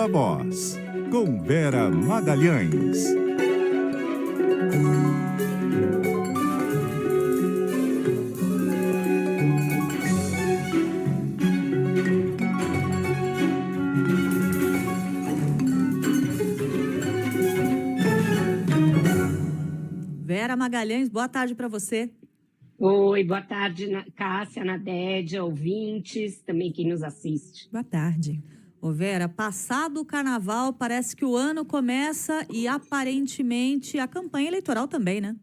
Viva Voz, com Vera Magalhães. Vera Magalhães, boa tarde para você. Oi, boa tarde, Cássia, Nadédia, ouvintes, também quem nos assiste. Boa tarde. Ô Vera, passado o carnaval, parece que o ano começa e aparentemente a campanha eleitoral também, né?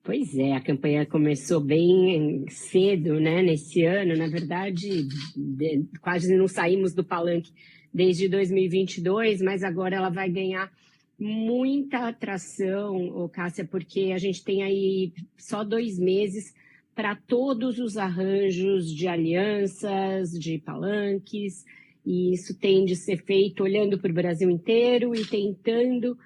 Pois é, a campanha começou bem cedo, né, nesse ano. Na verdade, quase não saímos do palanque desde 2022, mas agora ela vai ganhar muita atração, Cássia, porque a gente tem aí só 2 meses para todos os arranjos de alianças, de palanques, e isso tem de ser feito olhando para o Brasil inteiro e tentando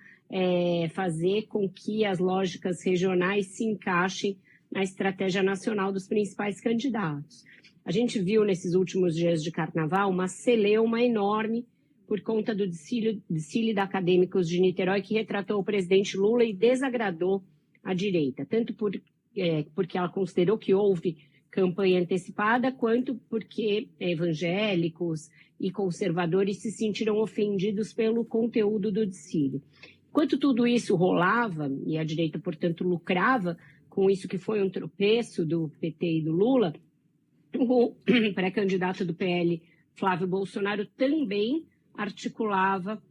fazer com que as lógicas regionais se encaixem na estratégia nacional dos principais candidatos. A gente viu nesses últimos dias de carnaval uma celeuma enorme por conta do desfile da Acadêmicos de Niterói, que retratou o presidente Lula e desagradou a direita, tanto porque ela considerou que houve campanha antecipada, quanto porque evangélicos e conservadores se sentiram ofendidos pelo conteúdo do desfile. Enquanto tudo isso rolava, e a direita, portanto, lucrava com isso que foi um tropeço do PT e do Lula, o pré-candidato do PL, Flávio Bolsonaro, também articulava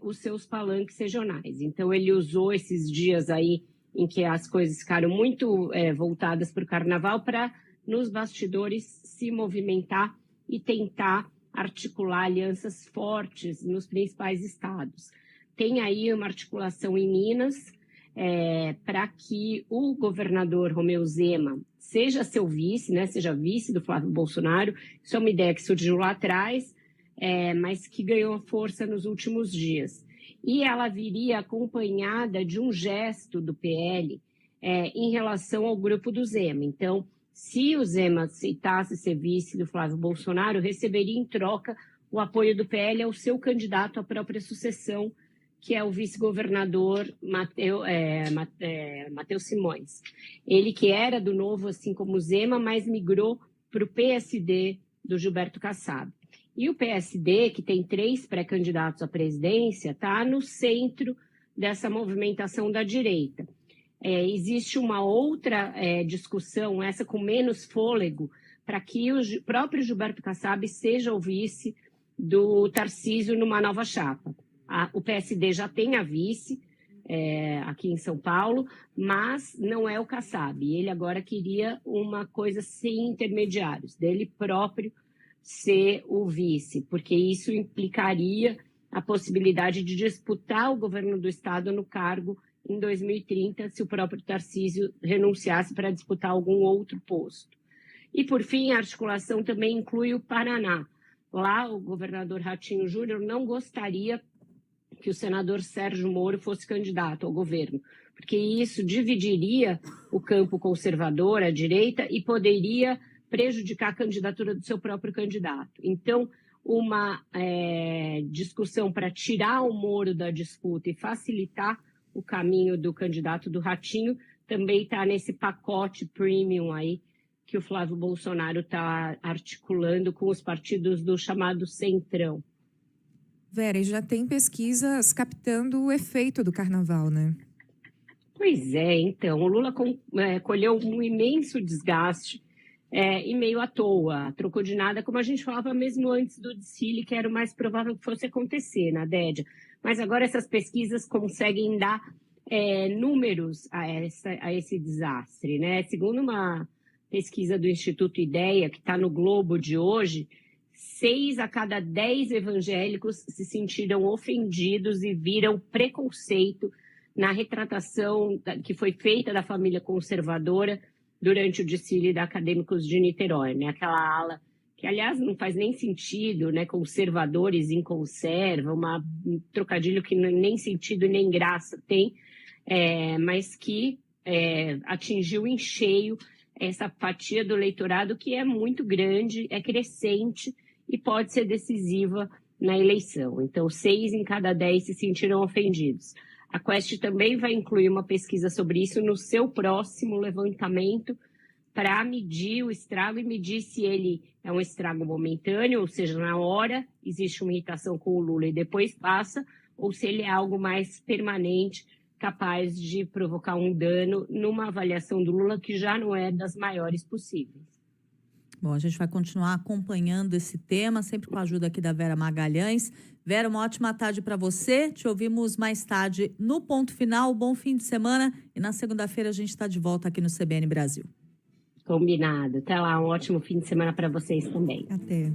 os seus palanques regionais. Então, ele usou esses dias aí em que as coisas ficaram muito voltadas para o carnaval para, nos bastidores, se movimentar e tentar articular alianças fortes nos principais estados. Tem aí uma articulação em Minas para que o governador Romeu Zema seja seu vice, né, seja vice do Flávio Bolsonaro. Isso é uma ideia que surgiu lá atrás, mas que ganhou força nos últimos dias. E ela viria acompanhada de um gesto do PL em relação ao grupo do Zema. Então, se o Zema aceitasse ser vice do Flávio Bolsonaro, receberia em troca o apoio do PL ao seu candidato à própria sucessão, que é o vice-governador Matheus Simões. Ele que era do Novo, assim como o Zema, mas migrou para o PSD do Gilberto Kassab. E o PSD, que tem 3 pré-candidatos à presidência, está no centro dessa movimentação da direita. Existe uma outra discussão, essa com menos fôlego, para que o próprio Gilberto Kassab seja o vice do Tarcísio numa nova chapa. O PSD já tem a vice aqui em São Paulo, mas não é o Kassab. Ele agora queria uma coisa sem intermediários, dele próprio ser o vice, porque isso implicaria a possibilidade de disputar o governo do estado no cargo em 2030, se o próprio Tarcísio renunciasse para disputar algum outro posto. E, por fim, a articulação também inclui o Paraná. Lá, o governador Ratinho Júnior não gostaria que o senador Sérgio Moro fosse candidato ao governo, porque isso dividiria o campo conservador, a direita, e poderia prejudicar a candidatura do seu próprio candidato. Então, uma discussão para tirar o Moro da disputa e facilitar o caminho do candidato do Ratinho também está nesse pacote premium aí que o Flávio Bolsonaro está articulando com os partidos do chamado Centrão. Vera, e já tem pesquisas captando o efeito do carnaval, né? Pois é, então, o Lula colheu um imenso desgaste e meio à toa, trocou de nada, como a gente falava mesmo antes do desfile, que era o mais provável que fosse acontecer, Nadédia. Mas agora essas pesquisas conseguem dar números a esse desastre, né? Segundo uma pesquisa do Instituto Ideia, que está no Globo de hoje, 6 a cada 10 evangélicos se sentiram ofendidos e viram preconceito na retratação que foi feita da família conservadora durante o desfile da Acadêmicos de Niterói, né? Aquela ala que, aliás, não faz nem sentido, né? Conservadores em conserva, um trocadilho que nem sentido nem graça tem, mas que atingiu em cheio essa fatia do eleitorado que é muito grande, é crescente e pode ser decisiva na eleição. Então, 6 em cada 10 se sentiram ofendidos. A Quest também vai incluir uma pesquisa sobre isso no seu próximo levantamento para medir o estrago e medir se ele é um estrago momentâneo, ou seja, na hora existe uma irritação com o Lula e depois passa, ou se ele é algo mais permanente, capaz de provocar um dano numa avaliação do Lula que já não é das maiores possíveis. Bom, a gente vai continuar acompanhando esse tema, sempre com a ajuda aqui da Vera Magalhães. Vera, uma ótima tarde para você. Te ouvimos mais tarde no Ponto Final. Bom fim de semana. E na segunda-feira a gente está de volta aqui no CBN Brasil. Combinado. Até lá, um ótimo fim de semana para vocês também. Até.